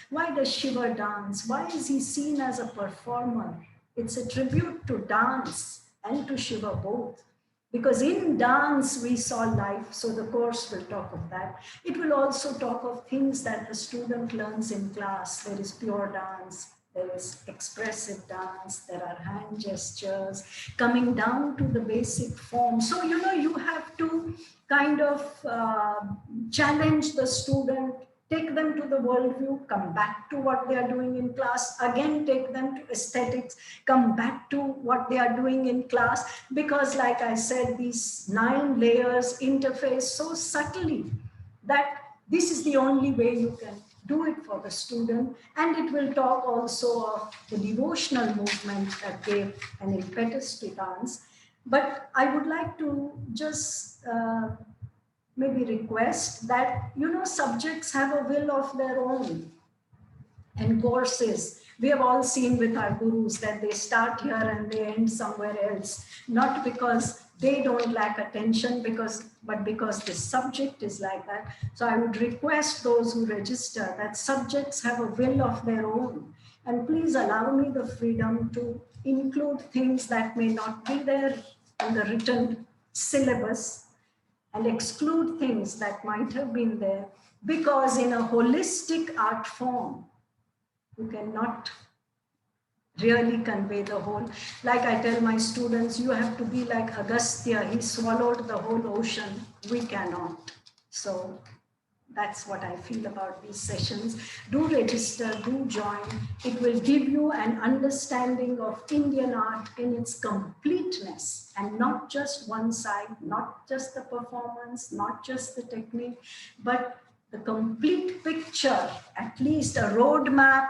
why does Shiva dance? Why is he seen as a performer? It's a tribute to dance and to Shiva both. Because in dance we saw life, so the course will talk of that. It will also talk of things that the student learns in class. There is pure dance, there is expressive dance, there are hand gestures, coming down to the basic form. So, you have to kind of challenge the student, take them to the worldview, come back to what they are doing in class, again take them to aesthetics, come back to what they are doing in class, because like I said, these 9 layers interface so subtly that this is the only way you can do it for the student. And it will talk also of the devotional movement that gave an impetus to dance. But I would like to just maybe request that, subjects have a will of their own, and courses. We have all seen with our gurus that they start here and they end somewhere else, not because they don't lack attention, but because the subject is like that. So I would request those who register that subjects have a will of their own. And please allow me the freedom to include things that may not be there in the written syllabus, and exclude things that might have been there, because in a holistic art form, you cannot really convey the whole. Like I tell my students, you have to be like Agastya, he swallowed the whole ocean. We cannot. So that's what I feel about these sessions. Do register, do join. It will give you an understanding of Indian art in its completeness, and not just one side, not just the performance, not just the technique, but the complete picture, at least a roadmap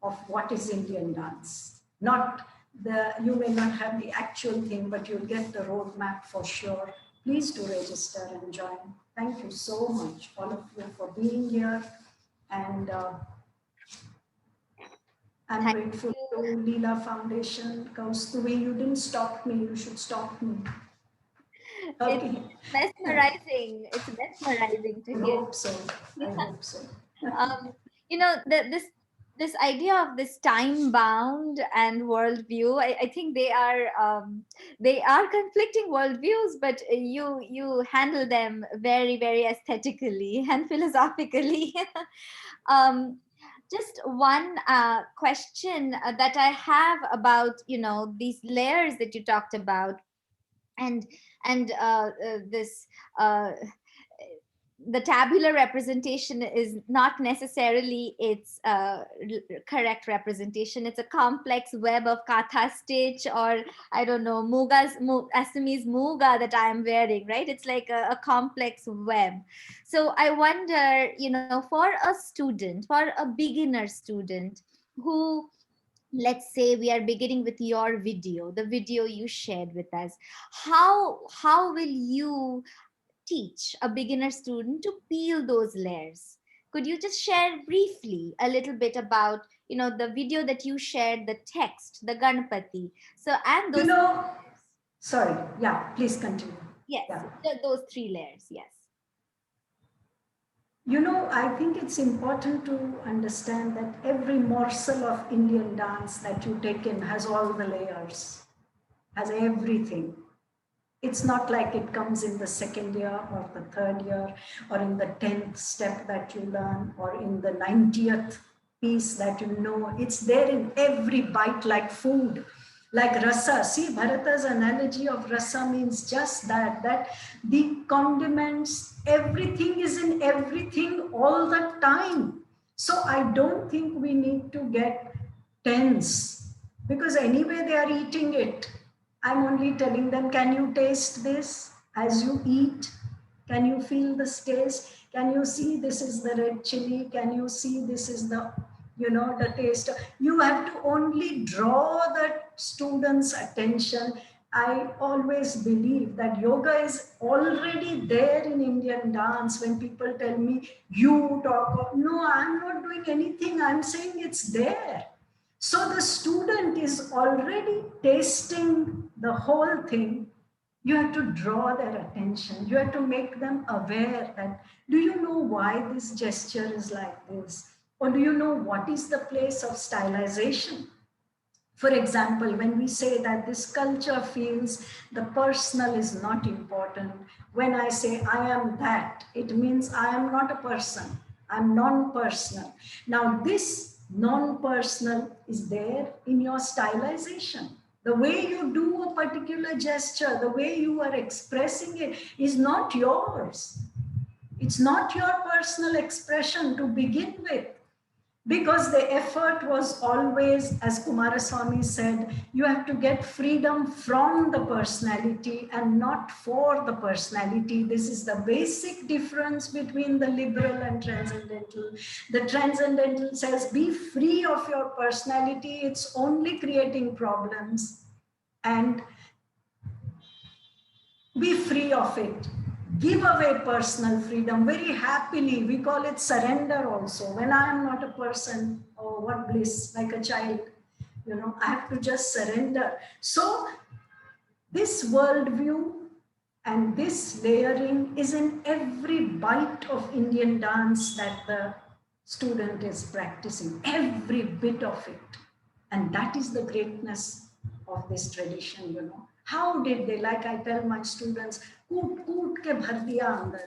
of what is Indian dance. Not you may not have the actual thing, but you'll get the roadmap for sure. Please do register and join. Thank you so much, all of you, for being here. And I'm Thank grateful you. to Leela Foundation. Kaustuvi, you didn't stop me. You should stop me. It's Okay. mesmerizing. It's mesmerizing to I hear. hope so. I hope so. um, this idea of this time bound and worldview, I think they are conflicting worldviews, but you handle them very, very aesthetically and philosophically. um, just one question that I have about these layers that you talked about, and this uh, the tabular representation is not necessarily its correct representation. It's a complex web of katha stitch, or I don't know, Assamese muga that I am wearing, right? It's like a complex web. So I wonder, for a student, for a beginner student who, let's say we are beginning with your video, the video you shared with us, how will you teach a beginner student to peel those layers? Could you just share briefly a little bit about the video that you shared, the text, the Ganpati, so, and You those know, layers? sorry. Yeah, please continue. Yes, Yeah. those 3 layers, yes. I think it's important to understand that every morsel of Indian dance that you take in has all the layers, has everything. It's not like it comes in the second year or the third year or in the 10th step that you learn or in the 90th piece that you know. It's there in every bite, like food, like rasa. See, Bharata's analogy of rasa means just that, that the condiments, everything is in everything all the time. So I don't think we need to get tense because anyway they are eating it. I'm only telling them, can you taste this as you eat? Can you feel this taste? Can you see this is the red chili? Can you see this is the, the taste? You have to only draw the student's attention. I always believe that yoga is already there in Indian dance. When people tell me, you talk, no, I'm not doing anything. I'm saying it's there. So the student is already tasting the whole thing. You have to draw their attention. You have to make them aware that, do you know why this gesture is like this? Or do you know what is the place of stylization? For example, when we say that this culture feels the personal is not important, when I say I am that, it means I am not a person. I'm non-personal. Now, this non-personal is there in your stylization. The way you do a particular gesture, the way you are expressing it is not yours. It's not your personal expression to begin with. Because the effort was always, as Kumaraswamy said, you have to get freedom from the personality and not for the personality. This is the basic difference between the liberal and transcendental. The transcendental says, be free of your personality. It's only creating problems. And be free of it. Give away personal freedom very happily. We call it surrender also. When I am not a person, oh, what bliss, like a child, I have to just surrender. So this worldview and this layering is in every bite of Indian dance that the student is practicing, every bit of it. And that is the greatness of this tradition, How did they, like I tell my students, koot ke bhar diya andar,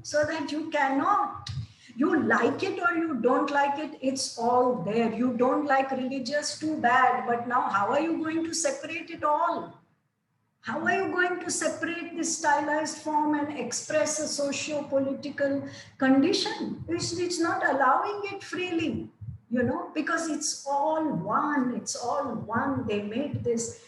so that you cannot. You like it or you don't like it, it's all there. You don't like religious, too bad. But now how are you going to separate it all? How are you going to separate this stylized form and express a socio-political condition? It's not allowing it freely, because it's all one. It's all one. They made this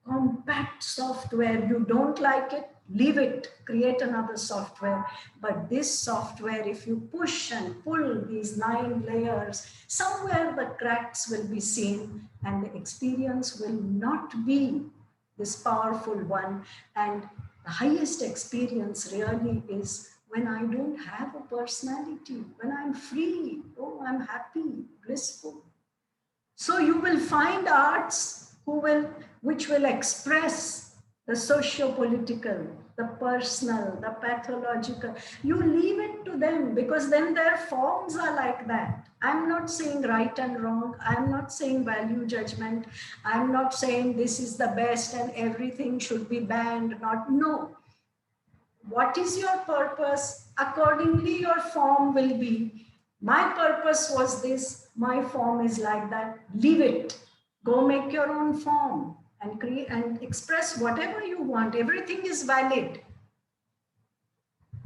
compact software. You don't like it, leave it, create another software. But this software, if you push and pull these 9 layers, somewhere the cracks will be seen and the experience will not be this powerful one. And the highest experience really is when I don't have a personality, when I'm free, oh, I'm happy, blissful. So you will find arts which will express the socio-political, the personal, the pathological. You leave it to them because then their forms are like that. I'm not saying right and wrong. I'm not saying value judgment. I'm not saying this is the best and everything should be banned. No. What is your purpose? Accordingly, your form will be. My purpose was this. My form is like that. Leave it. Go make your own form and create and express whatever you want. Everything is valid.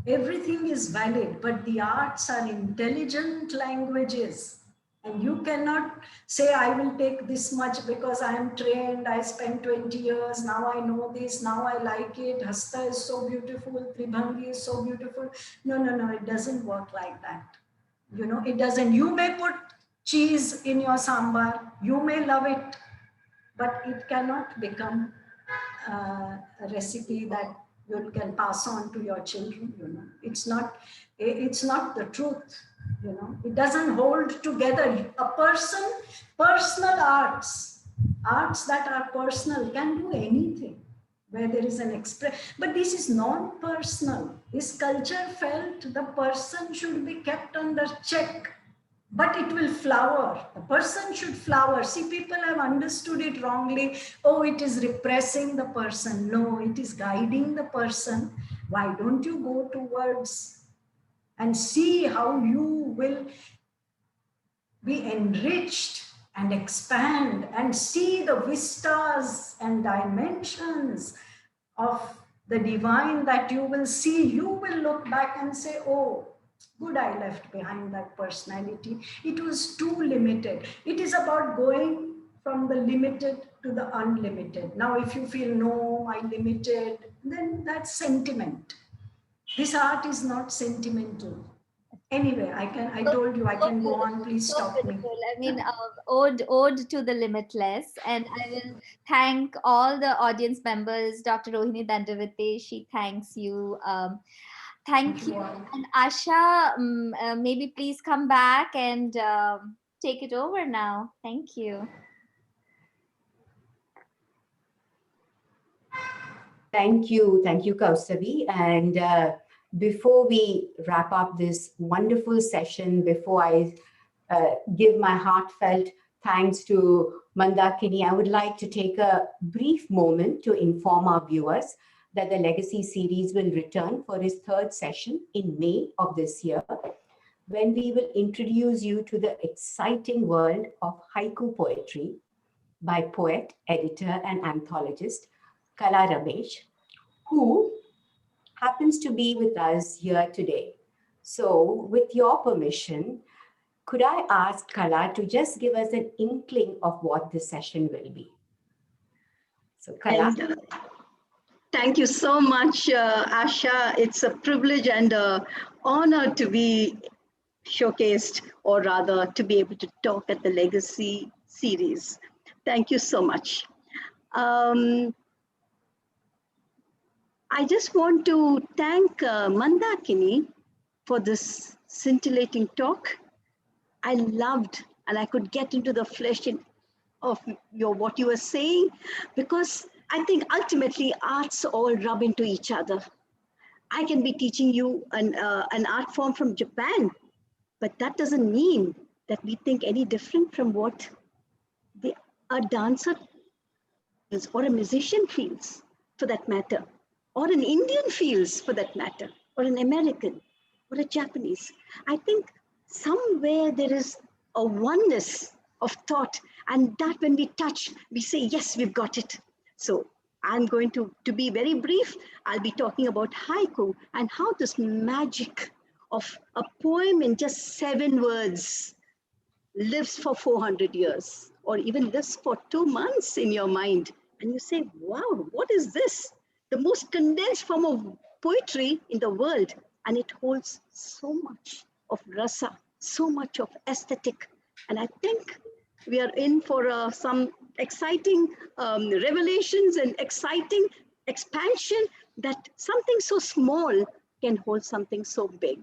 Everything is valid, but the arts are intelligent languages. And you cannot say, I will take this much because I am trained, I spent 20 years, now I know this, now I like it, Hasta is so beautiful, Tribhangi is so beautiful. No, it doesn't work like that. It doesn't. You may put cheese in your sambar, you may love it, but it cannot become a recipe that you can pass on to your children. It's not the truth. It doesn't hold together. Personal arts that are personal can do anything where there is an express, but this is non-personal. This culture felt the person should be kept under check. but it will flower. The person should flower. See, people have understood it wrongly. Oh, it is repressing the person. No, it is guiding the person. Why don't you go towards and see how you will be enriched and expand and see the vistas and dimensions of the divine that you will see. You will look back and say, oh, good, I left behind that personality. It was too limited. It is about going from the limited to the unlimited. Now, if you feel, no, I limited, then that's sentiment. This art is not sentimental. Anyway, I told you I So can go on. beautiful, Please so stop me. beautiful. I mean, ode to the limitless. And I will thank all the audience members. Dr. Rohini Dandavate, she thanks you. Thank you. And Asha, maybe please come back and take it over now. Thank you. Thank you, Kausavi. And before we wrap up this wonderful session, before I give my heartfelt thanks to Mandakini, I would like to take a brief moment to inform our viewers that the Legacy series will return for its third session in May of this year, when we will introduce you to the exciting world of haiku poetry by poet, editor, and anthologist Kala Ramesh, who happens to be with us here today. So, with your permission, could I ask Kala to just give us an inkling of what this session will be? So, Kala. And, thank you so much, Asha. It's a privilege and an honor to be showcased, or rather to be able to talk at the Legacy series. Thank you so much. I just want to thank Mandakini for this scintillating talk. I loved, and I could get into the flesh of what you were saying, because I think ultimately arts all rub into each other. I can be teaching you an art form from Japan, but that doesn't mean that we think any different from what a dancer feels, or a musician feels, for that matter, or an Indian feels, for that matter, or an American, or a Japanese. I think somewhere there is a oneness of thought, and that when we touch, we say, yes, we've got it. So I'm going to be very brief. I'll be talking about haiku and how this magic of a poem in just 7 words lives for 400 years, or even lives for 2 months in your mind. And you say, wow, what is this? The most condensed form of poetry in the world. And it holds so much of rasa, so much of aesthetic. And I think we are in for some exciting revelations and exciting expansion, that something so small can hold something so big.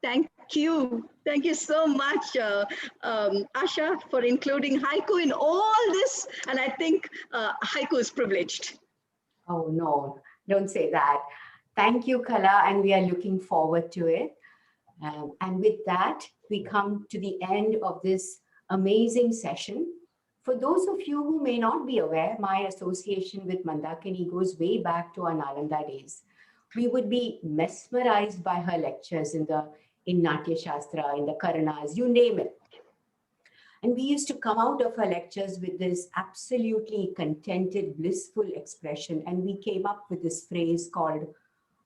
Thank you. Thank you so much, Asha, for including haiku in all this. And I think haiku is privileged. Oh, no, don't say that. Thank you, Kala, and we are looking forward to it. And with that, we come to the end of this amazing session. For those of you who may not be aware, my association with Mandakini goes way back to our Nalanda days. We would be mesmerized by her lectures in Natya Shastra, in the Karanas, you name it. And we used to come out of her lectures with this absolutely contented, blissful expression. And we came up with this phrase called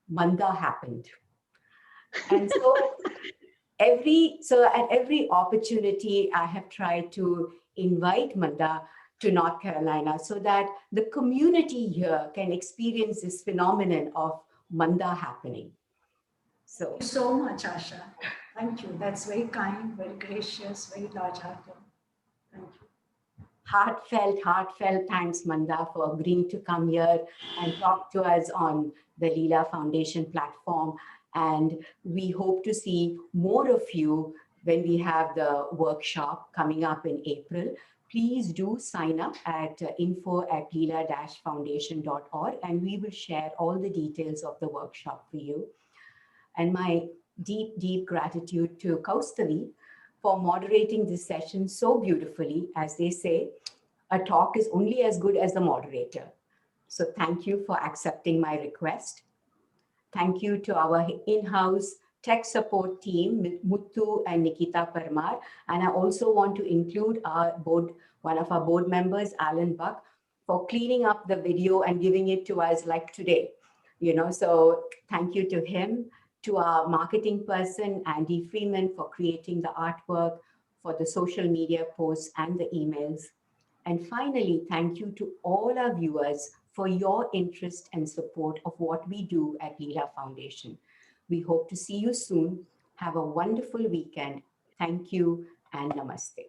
Manda happened. And so at every opportunity, I have tried to invite Manda to North Carolina so that the community here can experience this phenomenon of Manda happening. So, thank you so much, Asha. Thank you. That's very kind, very gracious, very large-hearted. Thank you. Heartfelt thanks, Manda, for agreeing to come here and talk to us on the Leela Foundation platform. And we hope to see more of you when we have the workshop coming up in April. Please do sign up at info@leela-foundation.org, and we will share all the details of the workshop for you. And my deep, deep gratitude to Kaustavi for moderating this session so beautifully. As they say, a talk is only as good as the moderator. So thank you for accepting my request. Thank you to our in-house tech support team, Muthu and Nikita Parmar. And I also want to include one of our board members, Alan Buck, for cleaning up the video and giving it to us like today. So thank you to him, to our marketing person, Andy Freeman, for creating the artwork, for the social media posts and the emails. And finally, thank you to all our viewers for your interest and support of what we do at Leela Foundation. We hope to see you soon. Have a wonderful weekend. Thank you and namaste.